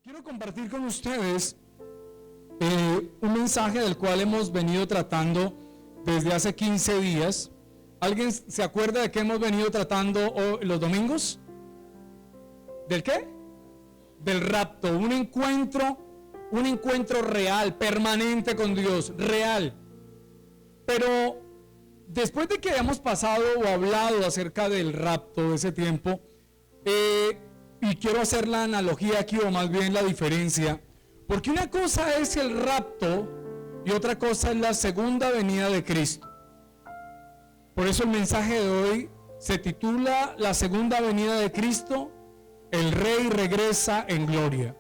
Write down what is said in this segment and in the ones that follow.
Quiero compartir con ustedes un mensaje del cual hemos venido tratando desde hace 15 días. ¿Alguien se acuerda de qué hemos venido tratando los domingos? ¿Del qué? Del rapto, un encuentro real, permanente con Dios, real. Pero después de que hayamos pasado o hablado acerca del rapto de ese tiempo, y quiero hacer la analogía aquí, o más bien la diferencia, porque una cosa es el rapto y otra cosa es la segunda venida de Cristo. Por eso el mensaje de hoy se titula La segunda venida de Cristo, el Rey regresa en gloria.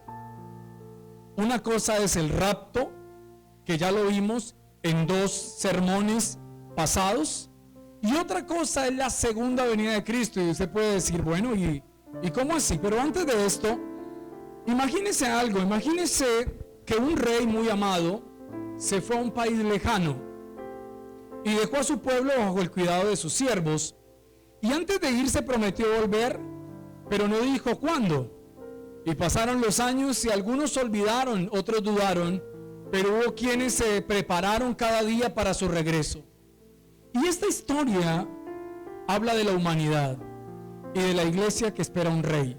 Una cosa es el rapto, que ya lo vimos en 2 sermones pasados, y otra cosa es la segunda venida de Cristo. Y usted puede decir, bueno, ¿y cómo así? Pero antes de esto, imagínese algo, imagínese que un rey muy amado se fue a un país lejano y dejó a su pueblo bajo el cuidado de sus siervos, y antes de irse prometió volver, pero no dijo cuándo. Y pasaron los años y algunos olvidaron, otros dudaron, pero hubo quienes se prepararon cada día para su regreso. Y esta historia habla de la humanidad y de la iglesia que espera un rey.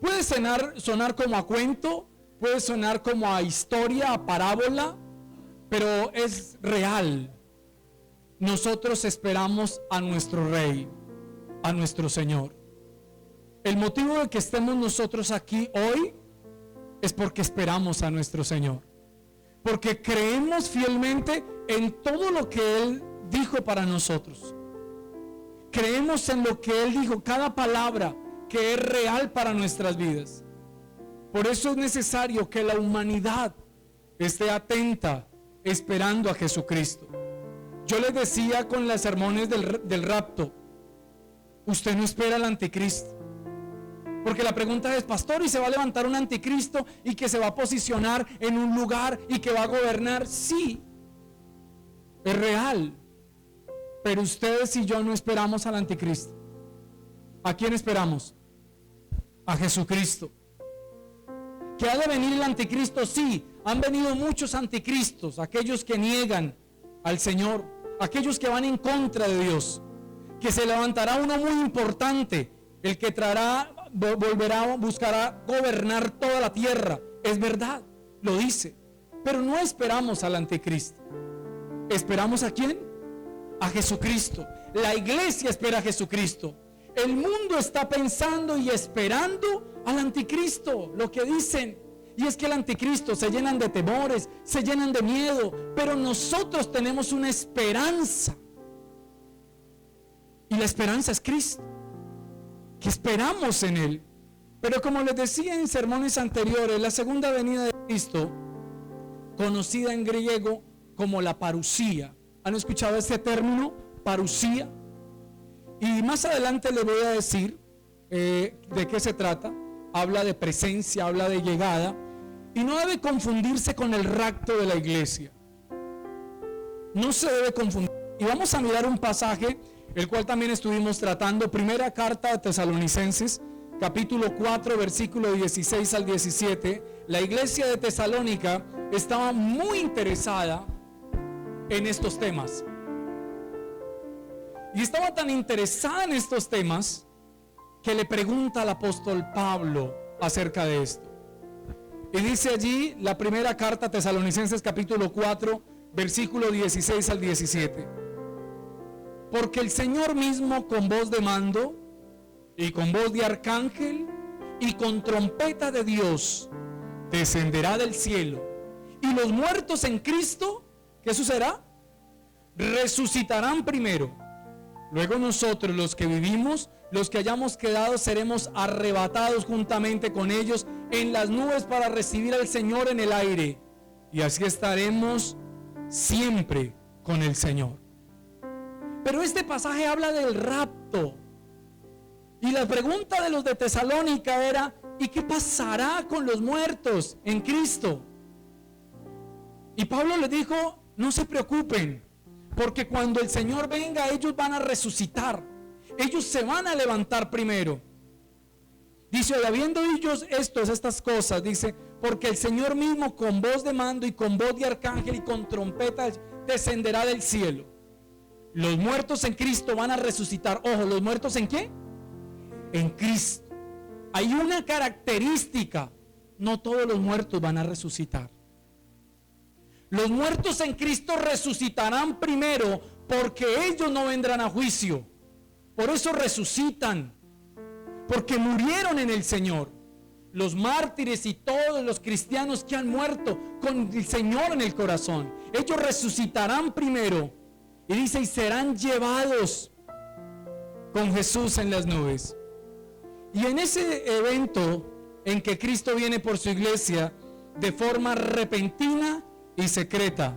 Puede sonar como a cuento, puede sonar como a historia, a parábola, pero es real. Nosotros esperamos a nuestro Rey, a nuestro Señor. El motivo de que estemos nosotros aquí hoy es porque esperamos a nuestro Señor, porque creemos fielmente en todo lo que Él dijo para nosotros. Creemos en lo que Él dijo, cada palabra que es real para nuestras vidas. Por eso es necesario que la humanidad esté atenta, esperando a Jesucristo. Yo les decía con los sermones del rapto, usted no espera al anticristo. Porque la pregunta es, pastor, ¿y se va a levantar un anticristo y que se va a posicionar en un lugar y que va a gobernar? Sí, es real. Pero ustedes y yo no esperamos al anticristo. ¿A quién esperamos? A Jesucristo. ¿Que ha de venir el anticristo? Sí, han venido muchos anticristos, aquellos que niegan al Señor, aquellos que van en contra de Dios. Que se levantará uno muy importante, el que buscará gobernar toda la tierra. Es verdad, lo dice. Pero no esperamos al anticristo. ¿Esperamos a quién? A Jesucristo. La iglesia espera a Jesucristo. El mundo está pensando y esperando al anticristo, lo que dicen. Y es que el anticristo se llenan de temores, se llenan de miedo, pero nosotros tenemos una esperanza. Y la esperanza es Cristo, que esperamos en Él. Pero como les decía en sermones anteriores, la segunda venida de Cristo, conocida en griego como la parusía. ¿Han escuchado este término? Parusía. Y más adelante les voy a decir de qué se trata. Habla de presencia, habla de llegada. Y no debe confundirse con el rapto de la iglesia. No se debe confundir. Y vamos a mirar un pasaje, el cual también estuvimos tratando. Primera carta de Tesalonicenses, capítulo 4, versículo 16 al 17. La iglesia de Tesalónica estaba muy interesada en estos temas. Y estaba tan interesada en estos temas que le pregunta al apóstol Pablo acerca de esto. Y dice allí la primera carta a Tesalonicenses capítulo 4, versículo 16 al 17. Porque el Señor mismo con voz de mando y con voz de arcángel y con trompeta de Dios descenderá del cielo, y los muertos en Cristo, ¿qué sucederá? Resucitarán primero. Luego nosotros, los que vivimos, los que hayamos quedado, seremos arrebatados juntamente con ellos en las nubes para recibir al Señor en el aire. Y así estaremos siempre con el Señor. Pero este pasaje habla del rapto. Y la pregunta de los de Tesalónica era, ¿y qué pasará con los muertos en Cristo? Y Pablo les dijo, no se preocupen, porque cuando el Señor venga, ellos van a resucitar. Ellos se van a levantar primero. Dice, y habiendo ellos estas cosas, dice, porque el Señor mismo con voz de mando y con voz de arcángel y con trompeta descenderá del cielo. Los muertos en Cristo van a resucitar. Ojo, ¿los muertos en qué? En Cristo. Hay una característica: no todos los muertos van a resucitar. Los muertos en Cristo resucitarán primero, porque ellos no vendrán a juicio. Por eso resucitan, porque murieron en el Señor. Los mártires y todos los cristianos que han muerto con el Señor en el corazón, ellos resucitarán primero. Y dice, y serán llevados con Jesús en las nubes. Y en ese evento en que Cristo viene por su iglesia de forma repentina y secreta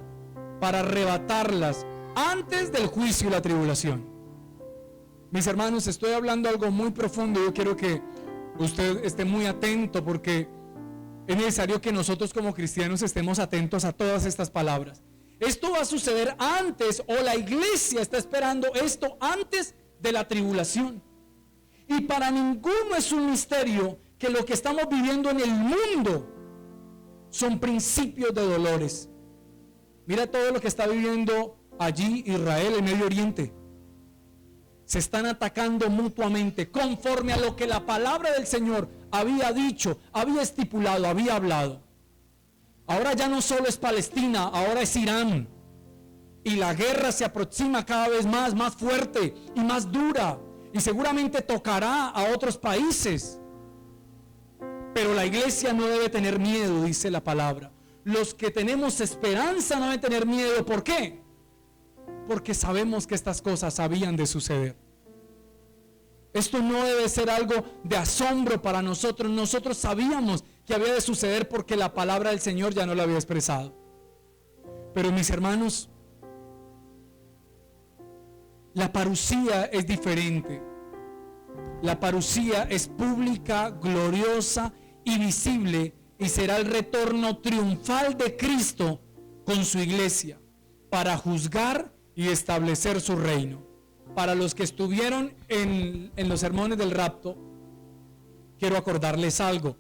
para arrebatarlas antes del juicio y la tribulación. Mis hermanos, estoy hablando algo muy profundo. Yo quiero que usted esté muy atento, porque es necesario que nosotros como cristianos estemos atentos a todas estas palabras. Esto va a suceder antes, o la iglesia está esperando esto antes de la tribulación. Y para ninguno es un misterio que lo que estamos viviendo en el mundo son principios de dolores. Mira todo lo que está viviendo allí Israel, el Medio Oriente. Se están atacando mutuamente conforme a lo que la palabra del Señor había dicho, había estipulado, había hablado. Ahora ya no solo es Palestina, ahora es Irán. Y la guerra se aproxima cada vez más fuerte y más dura. Y seguramente tocará a otros países. Pero la iglesia no debe tener miedo, dice la palabra. Los que tenemos esperanza no deben tener miedo. ¿Por qué? Porque sabemos que estas cosas habían de suceder. Esto no debe ser algo de asombro para nosotros. Nosotros sabíamos que había de suceder porque la palabra del Señor ya no lo había expresado. Pero mis hermanos, la parucía es diferente. La parucía es pública, gloriosa y visible, y será el retorno triunfal de Cristo con su iglesia para juzgar y establecer su reino. Para los que estuvieron en los sermones del rapto, quiero acordarles algo.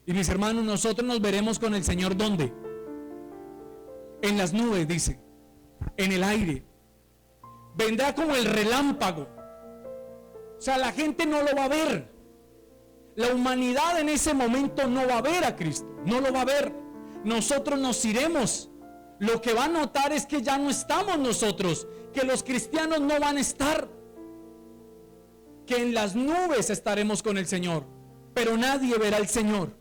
Y mis hermanos, nosotros nos veremos con el Señor, ¿dónde? En las nubes, dice, en el aire. Vendrá como el relámpago. O sea, la gente no lo va a ver. La humanidad en ese momento no va a ver a Cristo, no lo va a ver. Nosotros nos iremos. Lo que va a notar es que ya no estamos nosotros, que los cristianos no van a estar, que en las nubes estaremos con el Señor, pero nadie verá al Señor,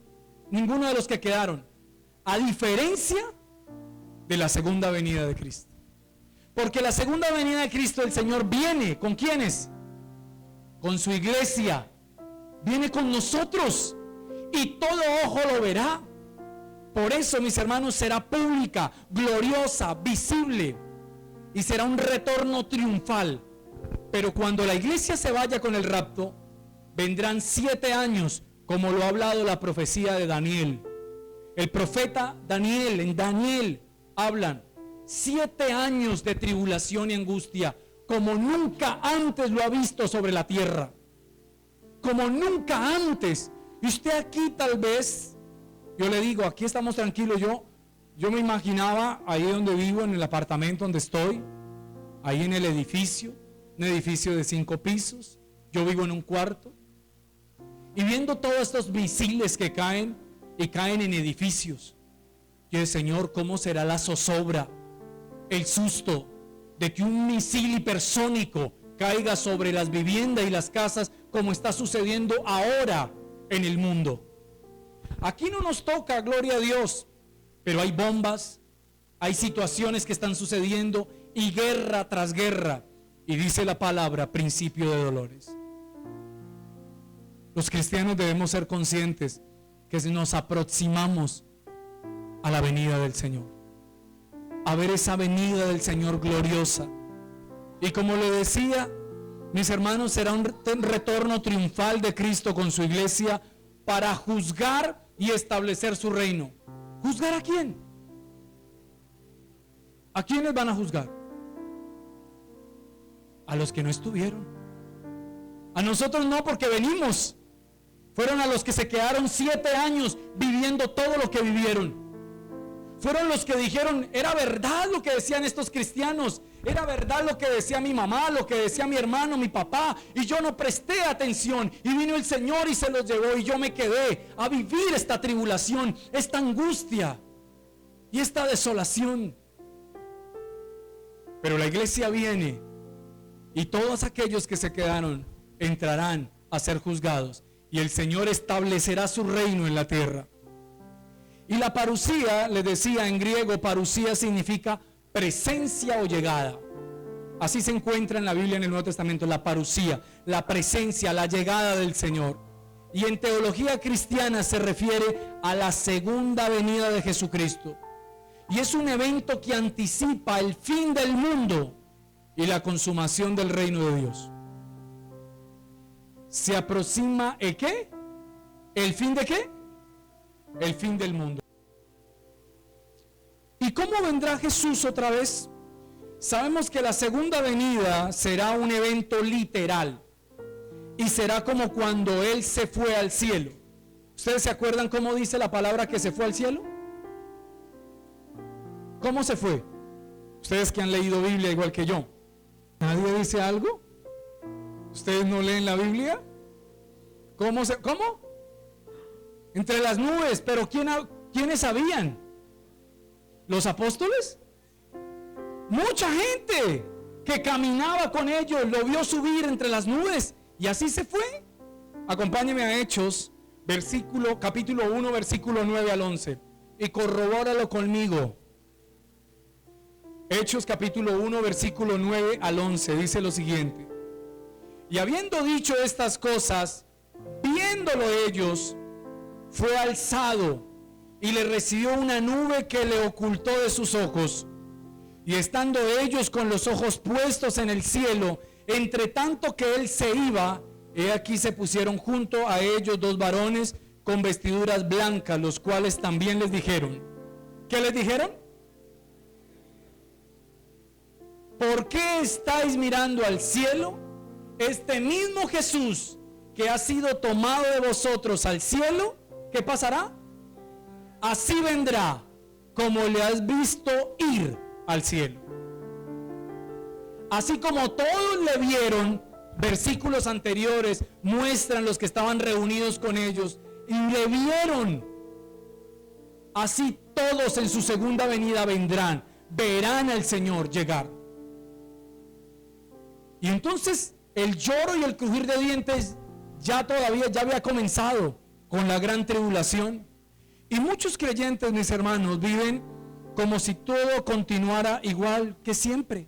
ninguno de los que quedaron, a diferencia de la segunda venida de Cristo. Porque la segunda venida de Cristo, el Señor viene, ¿con quiénes? Con su iglesia, viene con nosotros, y todo ojo lo verá. Por eso, mis hermanos, será pública, gloriosa, visible, y será un retorno triunfal. Pero cuando la iglesia se vaya con el rapto, vendrán 7 años, como lo ha hablado la profecía de Daniel. El profeta Daniel, en Daniel hablan 7 años de tribulación y angustia, como nunca antes lo ha visto sobre la tierra, como nunca antes. Y usted aquí tal vez, yo le digo, aquí estamos tranquilos. Yo me imaginaba ahí donde vivo, en el apartamento donde estoy, ahí en el edificio, un edificio de 5 pisos, yo vivo en un cuarto, y viendo todos estos misiles que caen, y caen en edificios. Yo digo, Señor, ¿cómo será la zozobra, el susto de que un misil hipersónico caiga sobre las viviendas y las casas, como está sucediendo ahora en el mundo? Aquí no nos toca, gloria a Dios, pero hay bombas, hay situaciones que están sucediendo, y guerra tras guerra, y dice la palabra, principio de dolores. Los cristianos debemos ser conscientes que nos aproximamos a la venida del Señor, a ver esa venida del Señor gloriosa. Y como le decía, mis hermanos, será un retorno triunfal de Cristo con su iglesia para juzgar y establecer su reino. ¿Juzgar a quién? ¿A quiénes van a juzgar? A los que no estuvieron. A nosotros no, porque venimos. Fueron a los que se quedaron 7 años viviendo todo lo que vivieron. Fueron los que dijeron, era verdad lo que decían estos cristianos, era verdad lo que decía mi mamá, lo que decía mi hermano, mi papá, y yo no presté atención, y vino el Señor y se los llevó, y yo me quedé a vivir esta tribulación, esta angustia y esta desolación. Pero la iglesia viene y todos aquellos que se quedaron entrarán a ser juzgados, y el Señor establecerá su reino en la tierra. Y la parusía, le decía en griego, parusía significa presencia o llegada. Así se encuentra en la Biblia en el Nuevo Testamento, la parusía, la presencia, la llegada del Señor. Y en teología cristiana se refiere a la segunda venida de Jesucristo. Y es un evento que anticipa el fin del mundo y la consumación del reino de Dios. Se aproxima ¿el qué? ¿El fin de qué? El fin del mundo. ¿Y cómo vendrá Jesús otra vez? Sabemos que la segunda venida será un evento literal y será como cuando Él se fue al cielo. ¿Ustedes se acuerdan cómo dice la palabra que se fue al cielo? ¿Cómo se fue? Ustedes que han leído Biblia igual que yo. ¿Nadie dice algo? ¿Ustedes no leen la Biblia? ¿Cómo? Entre las nubes, pero ¿quiénes sabían? ¿Los apóstoles? Mucha gente que caminaba con ellos lo vio subir entre las nubes y así se fue. Acompáñeme a Hechos, capítulo 1, versículo 9 al 11 y corrobóralo conmigo. Hechos capítulo 1, versículo 9 al 11 dice lo siguiente: y habiendo dicho estas cosas, viéndolo ellos, fue alzado y le recibió una nube que le ocultó de sus ojos. Y estando ellos con los ojos puestos en el cielo, entre tanto que él se iba, he aquí se pusieron junto a ellos 2 varones con vestiduras blancas, los cuales también les dijeron. ¿Qué les dijeron? ¿Por qué estáis mirando al cielo? Este mismo Jesús que ha sido tomado de vosotros al cielo, ¿qué pasará? Así vendrá como le has visto ir al cielo. Así como todos le vieron, versículos anteriores muestran los que estaban reunidos con ellos y le vieron. Así todos en su segunda venida vendrán, verán al Señor llegar. Y entonces el lloro y el crujir de dientes ya había comenzado con la gran tribulación. Y muchos creyentes, mis hermanos, viven como si todo continuara igual que siempre.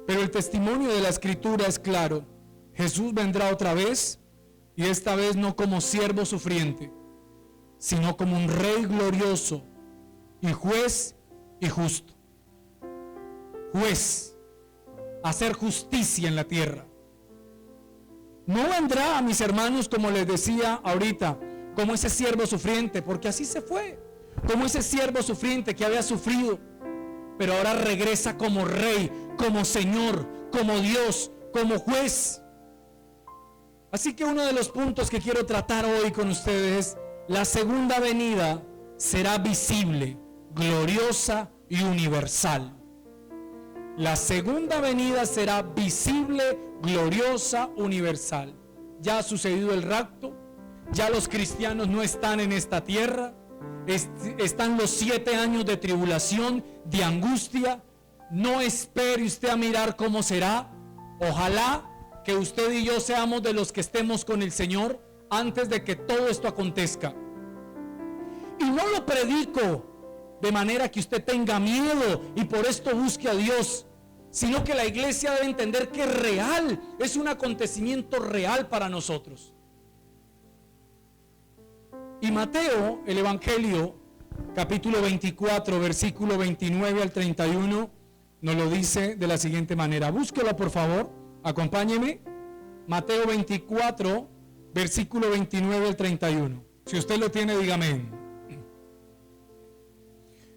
Pero el testimonio de la Escritura es claro. Jesús vendrá otra vez, y esta vez no como siervo sufriente, sino como un rey glorioso y juez y justo. Juez, hacer justicia en la tierra. No vendrá, mis hermanos, como les decía ahorita, como ese siervo sufriente, porque así se fue, como ese siervo sufriente que había sufrido, pero ahora regresa como rey, como Señor, como Dios, como juez. Así que uno de los puntos que quiero tratar hoy con ustedes es: la segunda venida será visible, gloriosa y universal. La segunda venida será visible, gloriosa, universal. Ya ha sucedido el rapto, ya los cristianos no están en esta tierra, están los 7 años de tribulación, de angustia. No espere usted a mirar cómo será. Ojalá que usted y yo seamos de los que estemos con el Señor antes de que todo esto acontezca. Y no lo predico de manera que usted tenga miedo y por esto busque a Dios, sino que la iglesia debe entender que es real, es un acontecimiento real para nosotros. Y Mateo, el Evangelio, capítulo 24, versículo 29 al 31, nos lo dice de la siguiente manera. Búsquelo, por favor, acompáñeme. Mateo 24, versículo 29 al 31. Si usted lo tiene, dígame.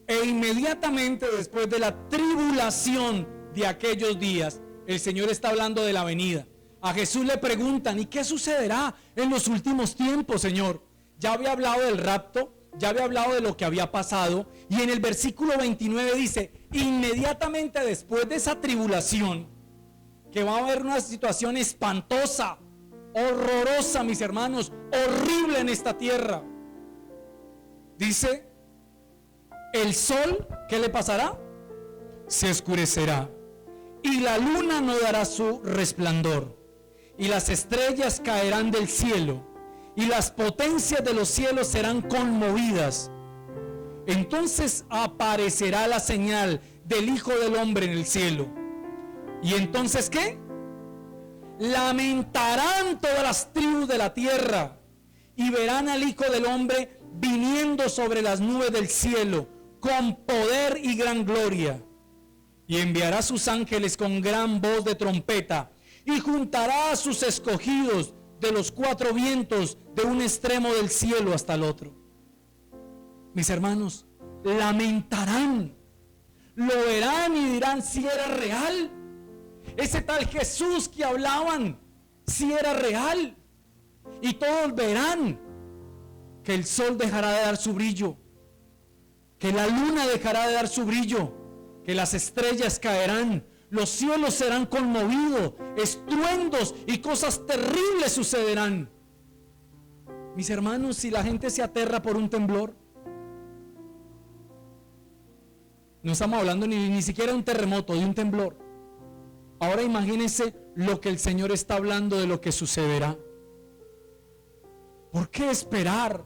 E inmediatamente después de la tribulación de aquellos días, el Señor está hablando de la venida. A Jesús le preguntan: ¿y qué sucederá en los últimos tiempos, Señor? Ya había hablado del rapto, ya había hablado de lo que había pasado, y en el versículo 29 dice: inmediatamente después de esa tribulación, que va a haber una situación espantosa, horrorosa, mis hermanos, horrible en esta tierra. Dice: el sol, ¿qué le pasará? Se oscurecerá, y la luna no dará su resplandor, y las estrellas caerán del cielo, y las potencias de los cielos serán conmovidas. Entonces aparecerá la señal del Hijo del Hombre en el cielo. Y entonces, ¿qué? Lamentarán todas las tribus de la tierra, y verán al Hijo del Hombre viniendo sobre las nubes del cielo con poder y gran gloria. Y enviará a sus ángeles con gran voz de trompeta, y juntará a sus escogidos de los cuatro vientos, de un extremo del cielo hasta el otro. Mis hermanos, lamentarán, lo verán y dirán: si era real, ese tal Jesús que hablaban, si era real. Y todos verán que el sol dejará de dar su brillo, que la luna dejará de dar su brillo, que las estrellas caerán, los cielos serán conmovidos, estruendos y cosas terribles sucederán. Mis hermanos, si la gente se aterra por un temblor, no estamos hablando ni siquiera de un terremoto, de un temblor. Ahora imagínense lo que el Señor está hablando de lo que sucederá. ¿Por qué esperar?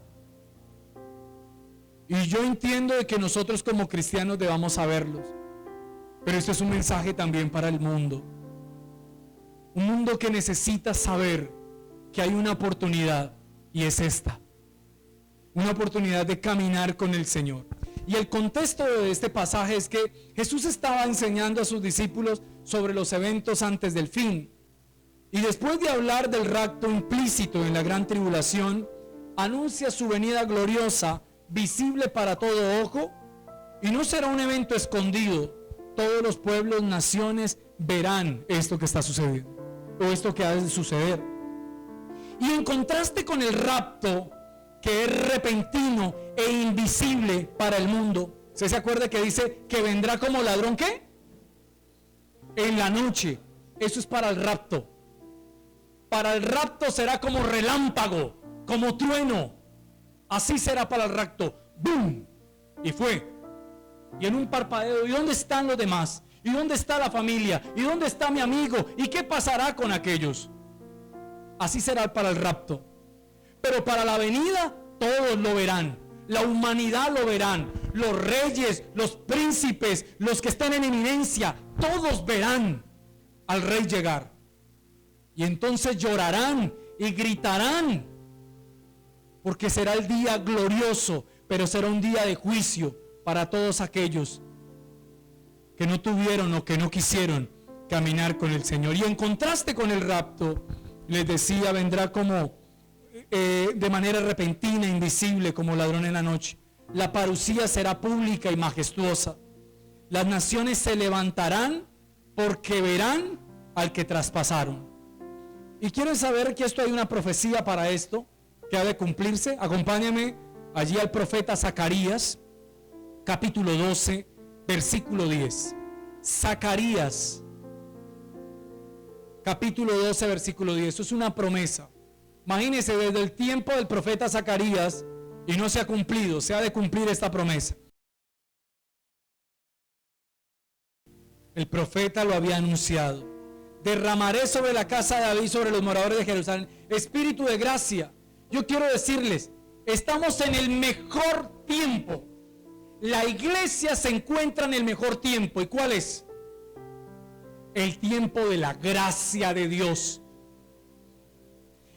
Y yo entiendo de que nosotros como cristianos debamos saberlos, pero esto es un mensaje también para el mundo. Un mundo que necesita saber que hay una oportunidad, y es esta: una oportunidad de caminar con el Señor. Y el contexto de este pasaje es que Jesús estaba enseñando a sus discípulos sobre los eventos antes del fin. Y después de hablar del rapto implícito en la gran tribulación, anuncia su venida gloriosa, visible para todo ojo, y no será un evento escondido. Todos los pueblos, naciones verán esto que está sucediendo, o esto que ha de suceder. Y en contraste con el rapto, que es repentino e invisible para el mundo, ¿usted se acuerda que dice que vendrá como ladrón? ¿Qué? En la noche. Eso es para el rapto. Para el rapto será como relámpago, como trueno. Así será para el rapto. ¡Bum! Y fue. Y en un parpadeo. ¿Y dónde están los demás? ¿Y dónde está la familia? ¿Y dónde está mi amigo? ¿Y qué pasará con aquellos? Así será para el rapto. Pero para la venida todos lo verán. La humanidad lo verán. Los reyes, los príncipes, los que estén en eminencia, todos verán al rey llegar. Y entonces llorarán y gritarán, porque será el día glorioso, pero será un día de juicio para todos aquellos que no tuvieron o que no quisieron caminar con el Señor. Y en contraste con el rapto, les decía, vendrá como de manera repentina, invisible, como ladrón en la noche. La parucía será pública y majestuosa. Las naciones se levantarán porque verán al que traspasaron. Y quieren saber que esto hay una profecía para esto que ha de cumplirse. Acompáñame allí al profeta Zacarías, capítulo 12, versículo 10. Zacarías, capítulo 12, versículo 10. Esto es una promesa. Imagínense, desde el tiempo del profeta Zacarías, y no se ha cumplido, se ha de cumplir esta promesa. El profeta lo había anunciado: derramaré sobre la casa de David, sobre los moradores de Jerusalén, espíritu de gracia. Yo quiero decirles, estamos en el mejor tiempo. La iglesia se encuentra en el mejor tiempo. ¿Y cuál es? El tiempo de la gracia de Dios.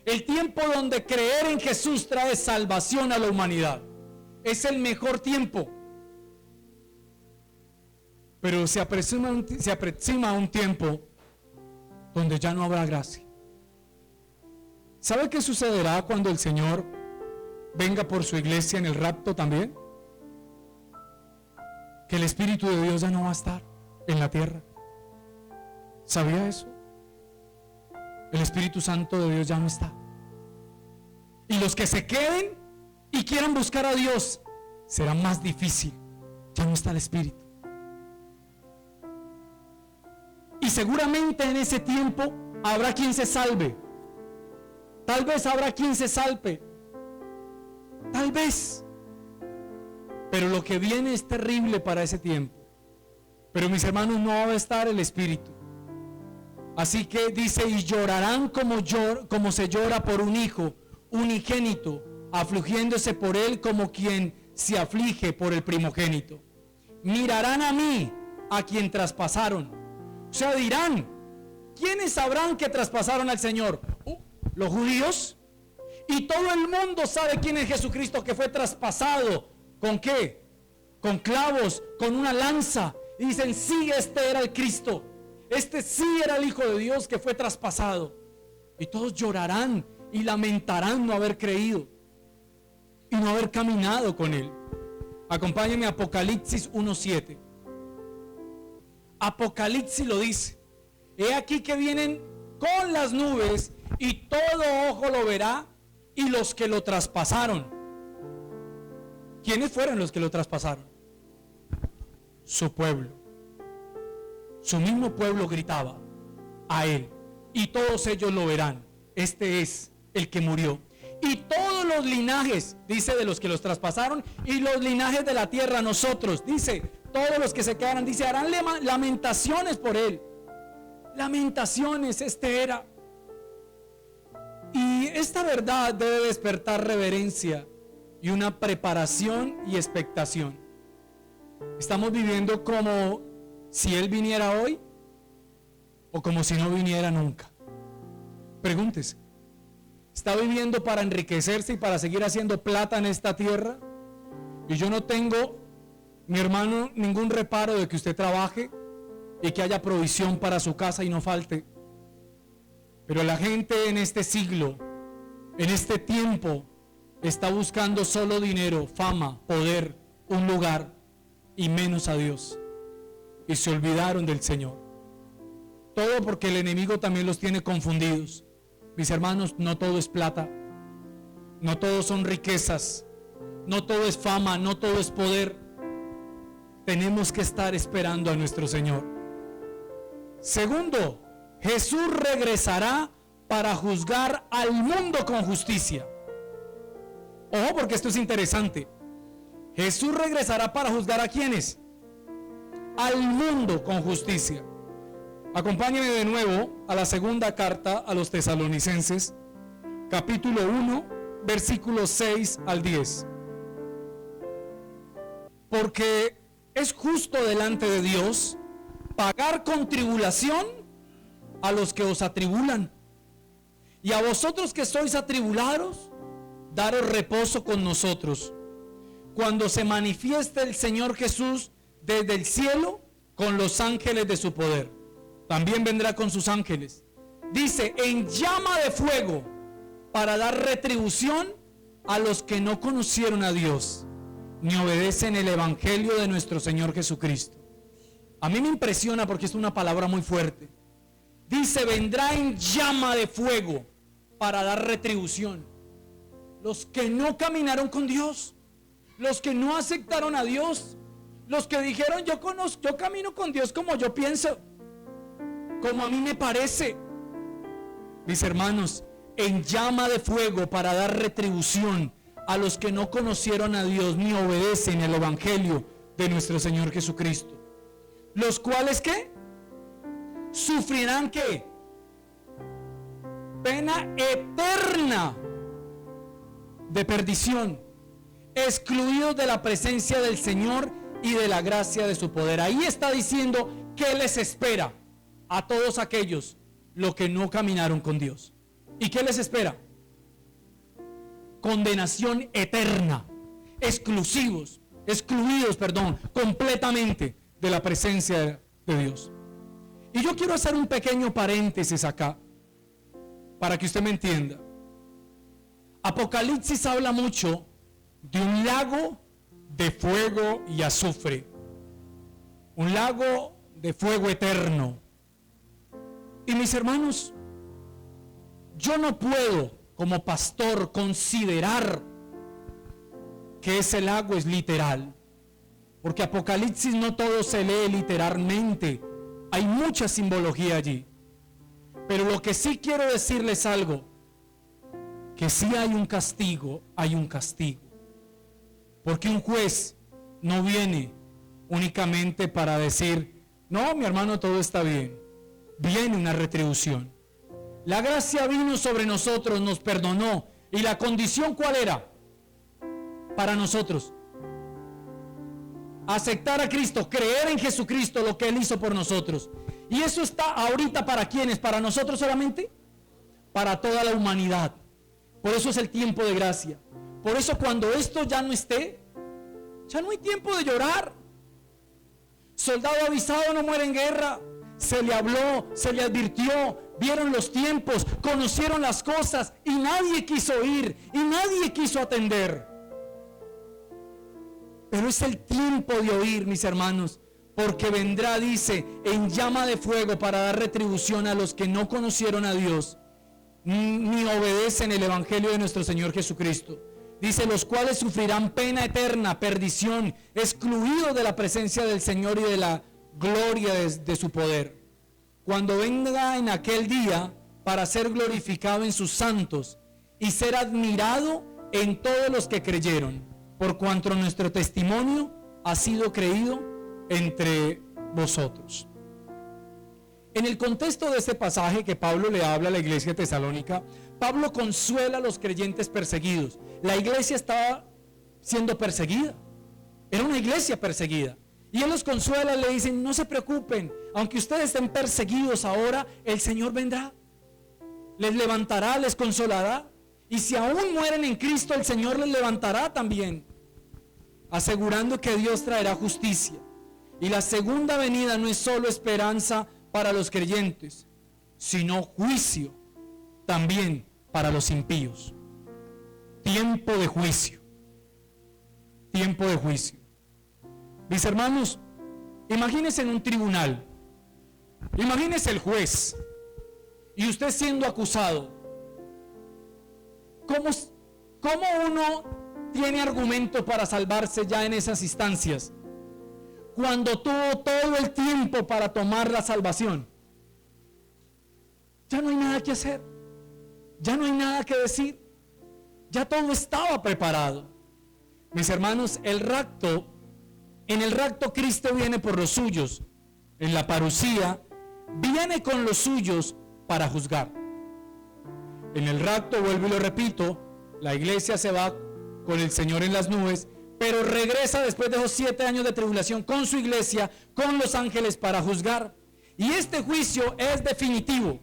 El tiempo donde creer en Jesús trae salvación a la humanidad. Es el mejor tiempo. Pero se aproxima un tiempo donde ya no habrá gracia. ¿Sabe qué sucederá cuando el Señor venga por su iglesia en el rapto también? Que el Espíritu de Dios ya no va a estar en la tierra. ¿Sabía eso? el Espíritu Santo de Dios ya no está. Y los que se queden y quieran buscar a Dios, será más difícil. Ya no está el Espíritu. Y seguramente en ese tiempo habrá quien se salve. Tal vez habrá quien se salve. Tal vez. Pero lo que viene es terrible para ese tiempo. Pero mis hermanos, no va a estar el Espíritu. Así que dice, y llorarán como se llora por un hijo unigénito, afligiéndose por él como quien se aflige por el primogénito. Mirarán a mí, a quien traspasaron. O sea, dirán, ¿quiénes sabrán que traspasaron al Señor? Los judíos. Y todo el mundo sabe quién es Jesucristo, que fue traspasado. ¿Con qué? Con clavos, con una lanza. Y dicen, sí, este era el Cristo. Este sí era el Hijo de Dios que fue traspasado. Y todos llorarán y lamentarán no haber creído y no haber caminado con Él. Acompáñenme a Apocalipsis 1:7. Apocalipsis lo dice. He aquí que vienen con las nubes y todo ojo lo verá, y los que lo traspasaron. ¿Quiénes fueron los que lo traspasaron? Su pueblo. Su mismo pueblo gritaba a Él, y todos ellos lo verán. Este es el que murió. Y todos los linajes, dice, de los que los traspasaron, y los linajes de la tierra, nosotros, dice, todos los que se quedaran, dice, harán lamentaciones por Él. Lamentaciones, este era. Y esta verdad debe despertar reverencia y una preparación y expectación. Estamos viviendo como si Él viniera hoy o como si no viniera nunca. Pregúntese, ¿está viviendo para enriquecerse y para seguir haciendo plata en esta tierra? Y yo no tengo, mi hermano, ningún reparo de que usted trabaje y que haya provisión para su casa y no falte. Pero la gente en este siglo, en este tiempo, está buscando solo dinero, fama, poder, un lugar, y menos a Dios. Y se olvidaron del Señor. Todo porque el enemigo también los tiene confundidos. Mis hermanos, no todo es plata, no todo son riquezas, no todo es fama, no todo es poder. Tenemos que estar esperando a nuestro Señor. Segundo, Jesús regresará para juzgar al mundo con justicia. Ojo, porque esto es interesante. Jesús regresará para juzgar ¿a quiénes? Al mundo con justicia. Acompáñenme de nuevo a la segunda carta a los Tesalonicenses, capítulo 1, versículos 6 al 10. Porque es justo delante de Dios pagar con tribulación a los que os atribulan, y a vosotros que sois atribulados, daros reposo con nosotros, cuando se manifieste el Señor Jesús desde el cielo con los ángeles de su poder. También vendrá con sus ángeles, dice, en llama de fuego, para dar retribución a los que no conocieron a Dios, ni obedecen el evangelio de nuestro Señor Jesucristo. A mí me impresiona porque es una palabra muy fuerte. Dice, vendrá en llama de fuego para dar retribución. Los que no caminaron con Dios, los que no aceptaron a Dios, los que dijeron, yo camino con Dios como yo pienso, como a mí me parece. Mis hermanos, en llama de fuego para dar retribución a los que no conocieron a Dios ni obedecen el evangelio de nuestro Señor Jesucristo. Los cuales ¿qué? Sufrirán ¿qué? Pena eterna de perdición, excluidos de la presencia del Señor y de la gracia de su poder. Ahí está diciendo que les espera a todos aquellos los que no caminaron con Dios. ¿Y qué les espera? Condenación eterna, excluidos, completamente de la presencia de Dios. Y yo quiero hacer un pequeño paréntesis acá, para que usted me entienda. Apocalipsis habla mucho de un lago de fuego y azufre, un lago de fuego eterno. Y mis hermanos, yo no puedo como pastor considerar que ese lago es literal, porque Apocalipsis no todo se lee literalmente, hay mucha simbología allí. Pero lo que sí quiero decirles algo, que si hay un castigo, hay un castigo. Porque un juez no viene únicamente para decir, no, mi hermano, todo está bien. Viene una retribución. La gracia vino sobre nosotros, nos perdonó. ¿Y la condición cuál era? Para nosotros. Aceptar a Cristo, creer en Jesucristo, lo que Él hizo por nosotros. Y eso está ahorita para ¿quiénes? ¿Para nosotros solamente? Para toda la humanidad. Por eso es el tiempo de gracia. Por eso cuando esto ya no esté, ya no hay tiempo de llorar. Soldado avisado no muere en guerra. Se le habló, se le advirtió, vieron los tiempos, conocieron las cosas y nadie quiso oír y nadie quiso atender. Pero es el tiempo de oír, mis hermanos, porque vendrá, dice, en llama de fuego para dar retribución a los que no conocieron a Dios ni obedecen el evangelio de nuestro Señor Jesucristo. Dice, los cuales sufrirán pena eterna, perdición, excluidos de la presencia del Señor y de la gloria de su poder. Cuando venga en aquel día para ser glorificado en sus santos y ser admirado en todos los que creyeron, por cuanto nuestro testimonio ha sido creído entre vosotros. En el contexto de este pasaje que Pablo le habla a la iglesia tesalónica, Pablo consuela a los creyentes perseguidos. La iglesia estaba siendo perseguida, era una iglesia perseguida, y él los consuela, le dicen, no se preocupen, aunque ustedes estén perseguidos ahora, el Señor vendrá, les levantará, les consolará, y si aún mueren en Cristo, el Señor les levantará también, asegurando que Dios traerá justicia. Y la segunda venida no es solo esperanza para los creyentes, sino juicio también para los impíos. Tiempo de juicio. Tiempo de juicio. Mis hermanos, imagínense en un tribunal. Imagínense el juez y usted siendo acusado. ¿Cómo uno tiene argumento para salvarse ya en esas instancias? Cuando tuvo todo el tiempo para tomar la salvación. Ya no hay nada que hacer. Ya no hay nada que decir. Ya todo estaba preparado. Mis hermanos, en el rapto Cristo viene por los suyos. En la parucía viene con los suyos para juzgar. En el rapto, vuelvo y lo repito, la iglesia se va con el Señor en las nubes, pero regresa después de esos 7 años de tribulación con su iglesia, con los ángeles para juzgar. Y este juicio es definitivo.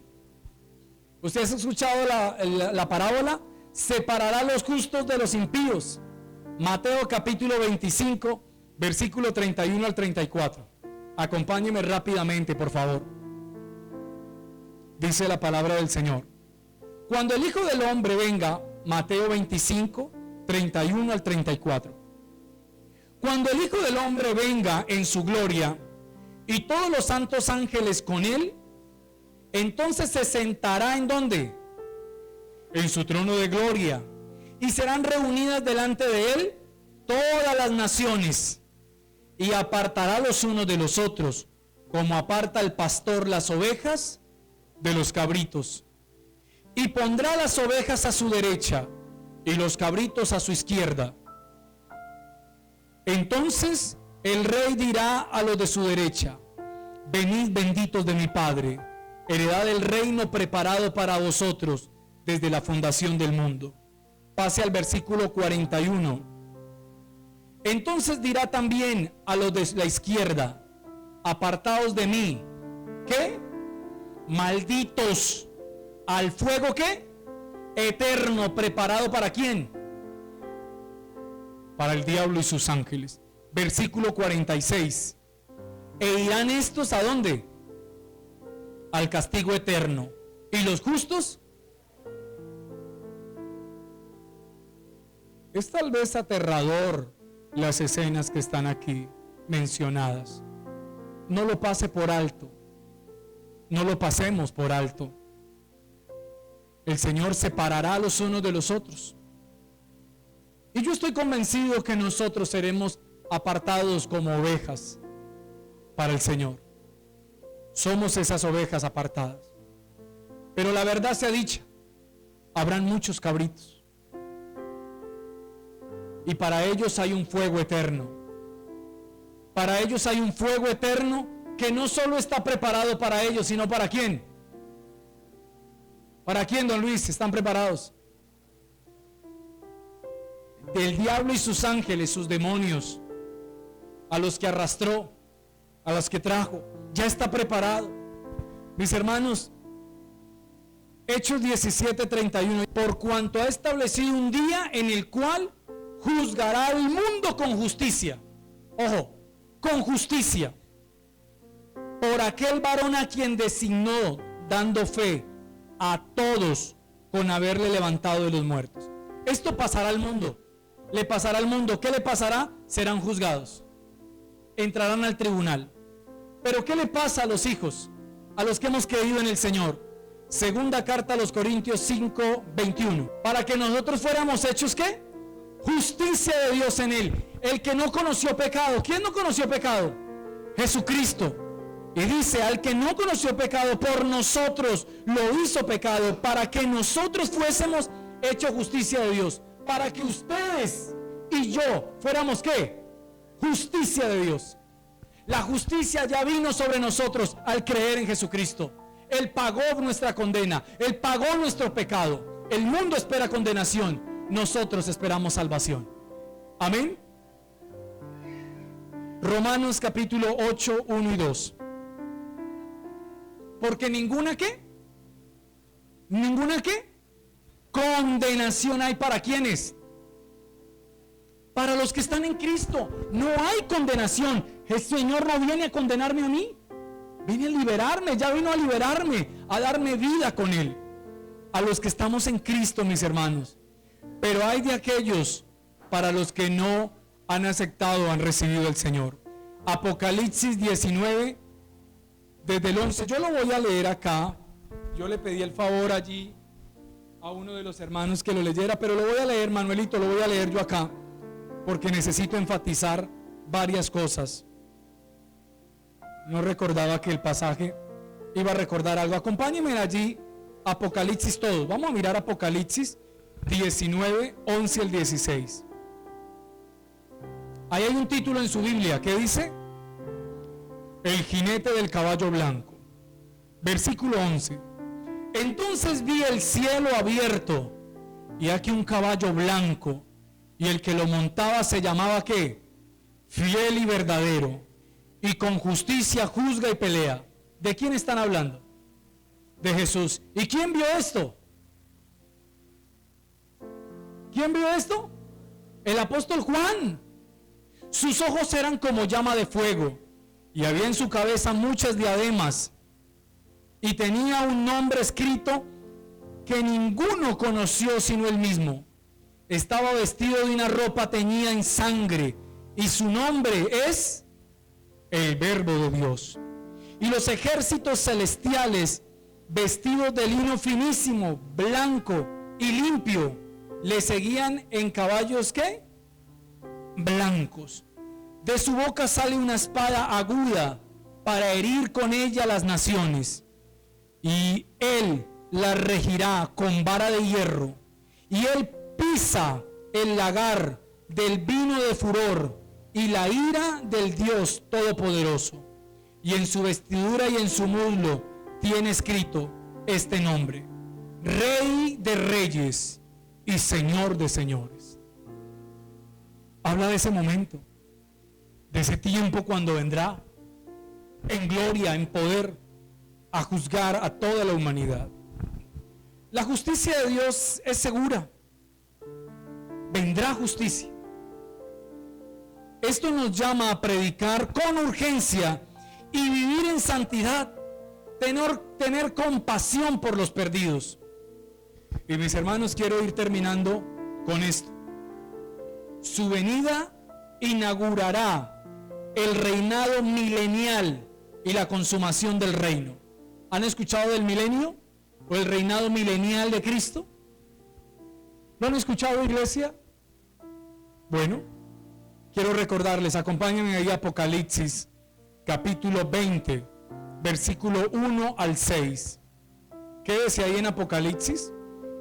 ¿Ustedes han escuchado la parábola? Separará los justos de los impíos. Mateo capítulo 25, versículo 31 al 34. Acompáñenme rápidamente, por favor. Dice la palabra del Señor. Cuando el Hijo del Hombre venga, Mateo 25, 31 al 34. Cuando el Hijo del Hombre venga en su gloria y todos los santos ángeles con él, entonces se sentará ¿en dónde? En su trono de gloria, y serán reunidas delante de él todas las naciones, y apartará los unos de los otros, como aparta el pastor las ovejas de los cabritos, y pondrá las ovejas a su derecha y los cabritos a su izquierda. Entonces el rey dirá a los de su derecha: venid benditos de mi Padre, heredad del reino preparado para vosotros desde la fundación del mundo. Pase al versículo 41. Entonces dirá también a los de la izquierda: apartaos de mí. ¿Qué? Malditos al fuego, ¿qué? Eterno, preparado ¿para quién? Para el diablo y sus ángeles. Versículo 46. E irán estos ¿a dónde? Al castigo eterno. ¿Y los justos? Es tal vez aterrador las escenas que están aquí mencionadas. No lo pase por alto. No lo pasemos por alto. el Señor separará a los unos de los otros. Y yo estoy convencido que nosotros seremos apartados como ovejas para el Señor. Somos esas ovejas apartadas. Pero la verdad sea dicha, habrán muchos cabritos. Y para ellos hay un fuego eterno. Para ellos hay un fuego eterno que no solo está preparado para ellos, sino para ¿quién? ¿Para quién, don Luis? ¿Están preparados? El diablo y sus ángeles, sus demonios, a los que arrastró, a los que trajo, ya está preparado. Mis hermanos, Hechos 17:31, por cuanto ha establecido un día en el cual juzgará al mundo con justicia. Ojo, con justicia. Por aquel varón a quien designó, dando fe a todos con haberle levantado de los muertos. Esto pasará al mundo. Le pasará al mundo. ¿Qué le pasará? Serán juzgados. Entrarán al tribunal. Pero ¿qué le pasa a los hijos? A los que hemos creído en el Señor. Segunda carta a los Corintios 5:21. Para que nosotros fuéramos hechos ¿qué? Justicia de Dios en él. El que no conoció pecado. ¿Quién no conoció pecado? Jesucristo. Y dice, al que no conoció pecado, por nosotros lo hizo pecado, para que nosotros fuésemos hechos justicia de Dios. Para que ustedes y yo fuéramos ¿qué? Justicia de Dios. La justicia ya vino sobre nosotros al creer en Jesucristo. Él pagó nuestra condena. Él pagó nuestro pecado. El mundo espera condenación. Nosotros esperamos salvación. Amén. Romanos capítulo 8, 1 y 2. Porque ninguna ¿qué? Ninguna ¿qué? Condenación hay para ¿quiénes? Para los que están en Cristo. No hay condenación. El Señor no viene a condenarme a mí. Viene a liberarme. Ya vino a liberarme, a darme vida con Él. A los que estamos en Cristo, mis hermanos. Pero hay de aquellos para los que no han aceptado, han recibido el Señor. Apocalipsis 19, desde el 11. Yo lo voy a leer acá. Yo le pedí el favor allí a uno de los hermanos que lo leyera, pero lo voy a leer, Manuelito, lo voy a leer yo acá, porque necesito enfatizar varias cosas. No recordaba que el pasaje iba a recordar algo. Acompáñenme allí, Apocalipsis todos. Vamos a mirar Apocalipsis 19, 11 al 16. Ahí hay un título en su Biblia que dice: El jinete del caballo blanco. Versículo 11. Entonces vi el cielo abierto, y aquí un caballo blanco, y el que lo montaba se llamaba ¿qué? Fiel y verdadero, y con justicia juzga y pelea. ¿De quién están hablando? De Jesús. ¿Y quién vio esto? ¿Quién vio esto? El apóstol Juan. Sus ojos eran como llama de fuego, y había en su cabeza muchas diademas, y tenía un nombre escrito que ninguno conoció sino él mismo. Estaba vestido de una ropa teñida en sangre, y su nombre es el Verbo de Dios. Y los ejércitos celestiales, vestidos de lino finísimo, blanco y limpio, le seguían en caballos ¿qué? Blancos. De su boca sale una espada aguda para herir con ella las naciones, y él la regirá con vara de hierro, y él pisa el lagar del vino de furor y la ira del Dios Todopoderoso. Y en su vestidura y en su muslo tiene escrito este nombre: Rey de Reyes y Señor de Señores. Habla de ese momento, de ese tiempo cuando vendrá en gloria, en poder, a juzgar a toda la humanidad. La justicia de Dios es segura. Vendrá justicia. Esto nos llama a predicar con urgencia y vivir en santidad, tener compasión por los perdidos. Y mis hermanos, quiero ir terminando con esto. Su venida inaugurará el reinado milenial y la consumación del reino. ¿Han escuchado del milenio? o el reinado milenial de Cristo? ¿Lo han escuchado, iglesia? Bueno, quiero recordarles, acompáñenme ahí a Apocalipsis, capítulo 20, versículo 1 al 6. Quédese ahí en Apocalipsis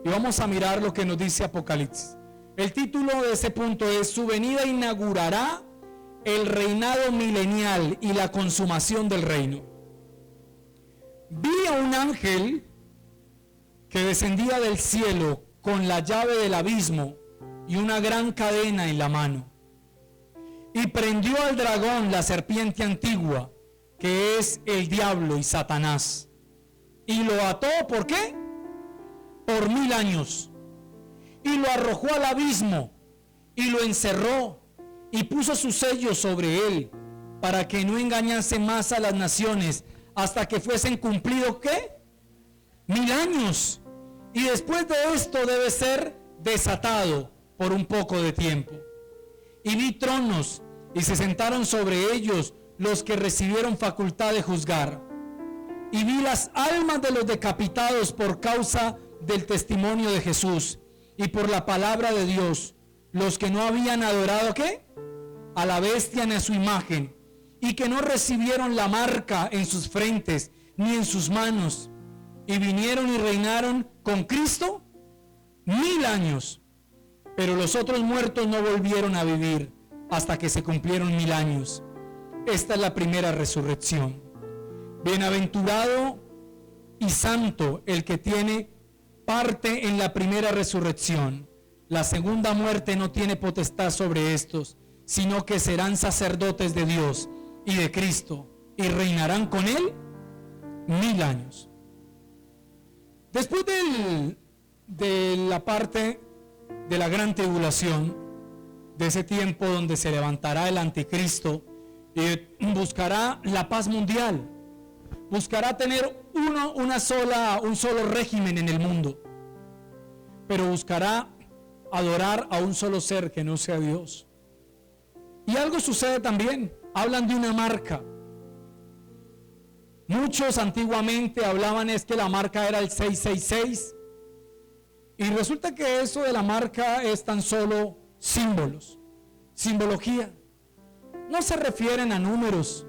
y vamos a mirar lo que nos dice Apocalipsis. El título de ese punto es: su venida inaugurará el reinado milenial y la consumación del reino. Vi a un ángel que descendía del cielo con la llave del abismo y una gran cadena en la mano, y prendió al dragón, la serpiente antigua, que es el diablo y Satanás, y lo ató, ¿por qué? Por 1000 años, y lo arrojó al abismo y lo encerró y puso su sello sobre él, para que no engañase más a las naciones hasta que fuesen cumplidos, ¿qué? 1000 años. Y después de esto debe ser desatado por un poco de tiempo. Y vi tronos, y se sentaron sobre ellos los que recibieron facultad de juzgar. Y vi las almas de los decapitados por causa del testimonio de Jesús y por la palabra de Dios, los que no habían adorado, ¿qué? A la bestia ni a su imagen, y que no recibieron la marca en sus frentes ni en sus manos, y vinieron y reinaron con Cristo 1000 años. Pero los otros muertos no volvieron a vivir hasta que se cumplieron 1000 años. Esta es la primera resurrección. Bienaventurado y santo el que tiene parte en la primera resurrección. La segunda muerte no tiene potestad sobre estos, sino que serán sacerdotes de Dios y de Cristo, y reinarán con él 1000 años. Después de la parte de la gran tribulación, de ese tiempo donde se levantará el anticristo y buscará la paz mundial, buscará tener un solo régimen en el mundo, pero buscará adorar a un solo ser que no sea Dios. Y algo sucede también. Hablan de una marca. Muchos antiguamente hablaban es que la marca era el 666, y resulta que eso de la marca es tan solo símbolos, simbología. No se refieren a números,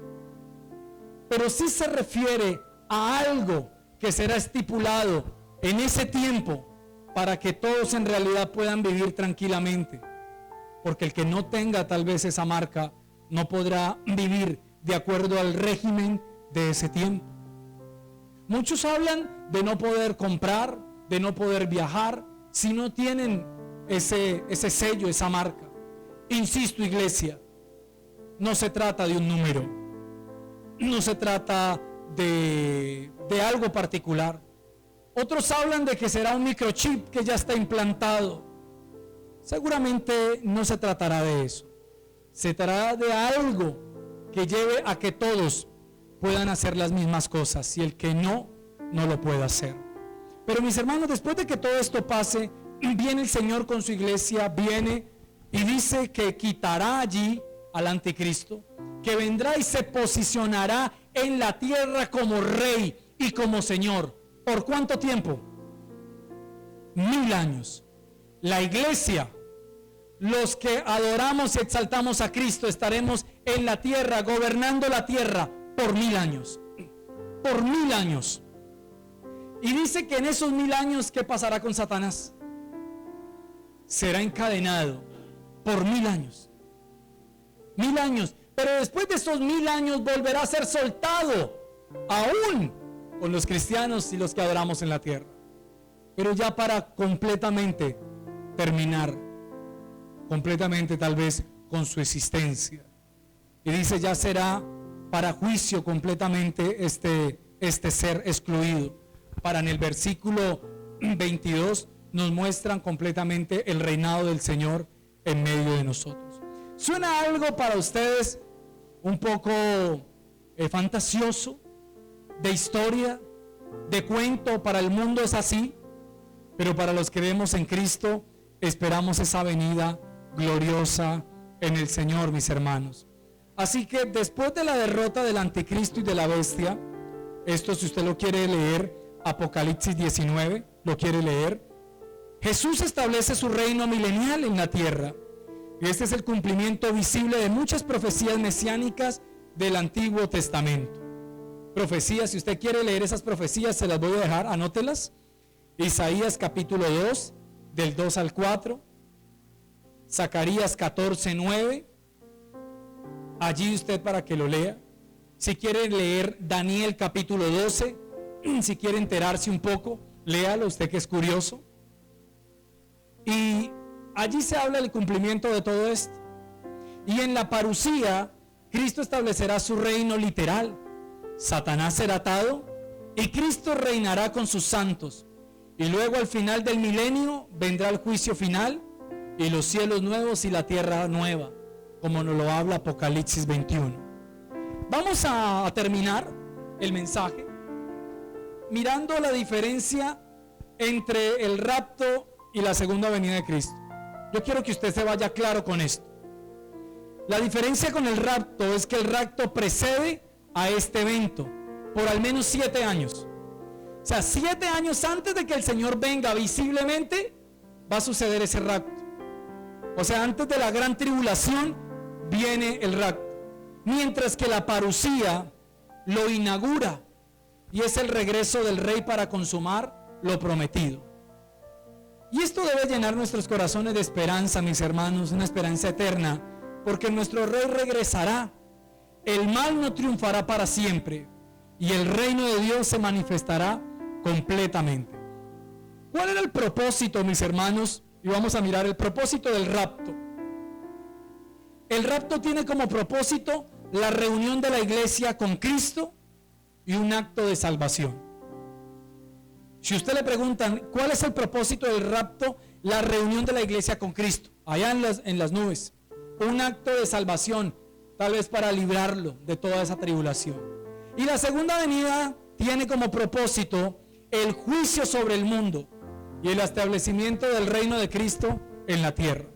pero sí se refiere a algo que será estipulado en ese tiempo para que todos en realidad puedan vivir tranquilamente, porque el que no tenga tal vez esa marca no podrá vivir de acuerdo al régimen de ese tiempo. Muchos hablan de no poder comprar, de no poder viajar, si no tienen ese sello, esa marca. Insisto, iglesia, no se trata de un número, no se trata de algo particular. Otros hablan de que será un microchip que ya está implantado. Seguramente no se tratará de eso. Se tratará de algo que lleve a que todos puedan hacer las mismas cosas, y el que no lo puede hacer. Pero mis hermanos, después de que todo esto pase, viene el Señor con su iglesia, viene y dice que quitará allí al anticristo, que vendrá y se posicionará en la tierra como rey y como señor. ¿Por cuánto tiempo? 1000 años. La iglesia, los que adoramos y exaltamos a Cristo, estaremos en la tierra, gobernando la tierra por 1000 años. Por 1000 años. Y dice que en esos 1000 años, ¿qué pasará con Satanás? Será encadenado por 1000 años. 1000 años. Pero después de esos 1000 años volverá a ser soltado, aún con los cristianos y los que adoramos en la tierra. Pero ya para completamente terminar, completamente tal vez con su existencia. Y dice, ya será para juicio completamente este ser excluido. Para en el versículo 22 nos muestran completamente el reinado del Señor en medio de nosotros. ¿Suena algo para ustedes un poco fantasioso, de historia, de cuento? Para el mundo es así, pero para los que vemos en Cristo esperamos esa venida gloriosa en el Señor, mis hermanos. Así que después de la derrota del anticristo y de la bestia, esto si usted lo quiere leer, Apocalipsis 19, ¿lo quiere leer? Jesús establece su reino milenial en la tierra. Y este es el cumplimiento visible de muchas profecías mesiánicas del Antiguo Testamento. Profecías, si usted quiere leer esas profecías, se las voy a dejar, anótelas. Isaías capítulo 2, del 2 al 4. Zacarías 14, 9. Allí usted para que lo lea. Si quiere leer Daniel capítulo 12, si quiere enterarse un poco, léalo, usted que es curioso. Y allí se habla del cumplimiento de todo esto. Y en la parusía, Cristo establecerá su reino literal. Satanás será atado y Cristo reinará con sus santos. Y luego al final del milenio vendrá el juicio final y los cielos nuevos y la tierra nueva, como nos lo habla Apocalipsis 21. Vamos a terminar el mensaje mirando la diferencia entre el rapto y la segunda venida de Cristo. Yo quiero que usted se vaya claro con esto. La diferencia con el rapto es que el rapto precede a este evento por al menos 7 años. O sea, 7 años antes de que el Señor venga visiblemente, va a suceder ese rapto. O sea, antes de la gran tribulación viene el rapto. Mientras que la parusía lo inaugura y es el regreso del Rey para consumar lo prometido. Y esto debe llenar nuestros corazones de esperanza, mis hermanos, una esperanza eterna, porque nuestro Rey regresará. El mal no triunfará para siempre y el reino de Dios se manifestará completamente. ¿Cuál era el propósito, mis hermanos? Y vamos a mirar el propósito del rapto. El rapto tiene como propósito la reunión de la iglesia con Cristo y un acto de salvación. Si usted le preguntan cuál es el propósito del rapto, la reunión de la iglesia con Cristo, allá en las nubes, un acto de salvación, tal vez para librarlo de toda esa tribulación. Y la segunda venida tiene como propósito el juicio sobre el mundo y el establecimiento del reino de Cristo en la tierra.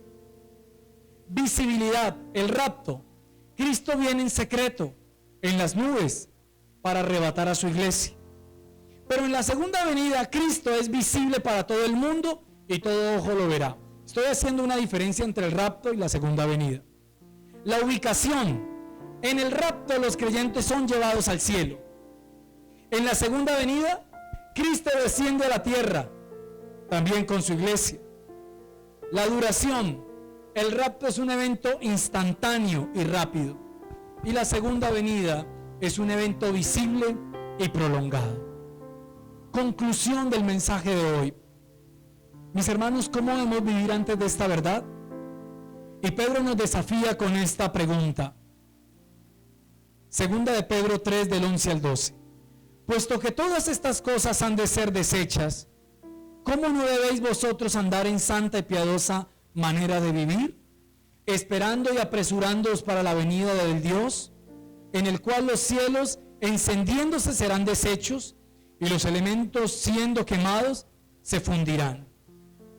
Visibilidad, el rapto. Cristo viene en secreto, en las nubes, para arrebatar a su iglesia. Pero en la segunda venida, Cristo es visible para todo el mundo y todo ojo lo verá. Estoy haciendo una diferencia entre el rapto y la segunda venida. La ubicación. En el rapto los creyentes son llevados al cielo. En la segunda venida, Cristo desciende a la tierra, también con su iglesia. La duración. El rapto es un evento instantáneo y rápido. Y la segunda venida es un evento visible y prolongado. Conclusión del mensaje de hoy. Mis hermanos, ¿cómo debemos vivir antes de esta verdad? Y Pedro nos desafía con esta pregunta. Segunda de Pedro 3, del 11 al 12. Puesto que todas estas cosas han de ser deshechas, ¿cómo no debéis vosotros andar en santa y piadosa manera de vivir? Esperando y apresurándoos para la venida del Dios, en el cual los cielos encendiéndose serán deshechos y los elementos siendo quemados se fundirán.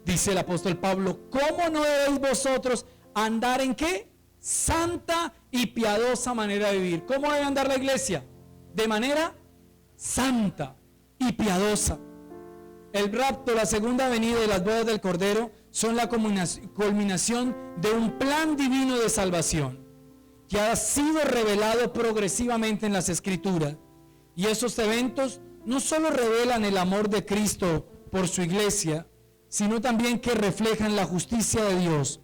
Dice el apóstol Pablo, ¿cómo no debéis vosotros andar en qué? Santa y piadosa manera de vivir. ¿Cómo debe andar la iglesia? De manera santa y piadosa. El rapto, la segunda venida y las bodas del Cordero son la culminación de un plan divino de salvación que ha sido revelado progresivamente en las Escrituras. Y esos eventos no solo revelan el amor de Cristo por su iglesia, sino también que reflejan la justicia de Dios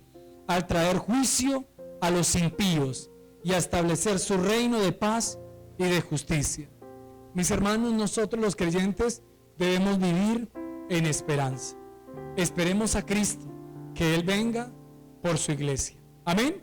al traer juicio a los impíos y a establecer su reino de paz y de justicia. Mis hermanos, nosotros los creyentes debemos vivir en esperanza. Esperemos a Cristo, que Él venga por su iglesia. Amén.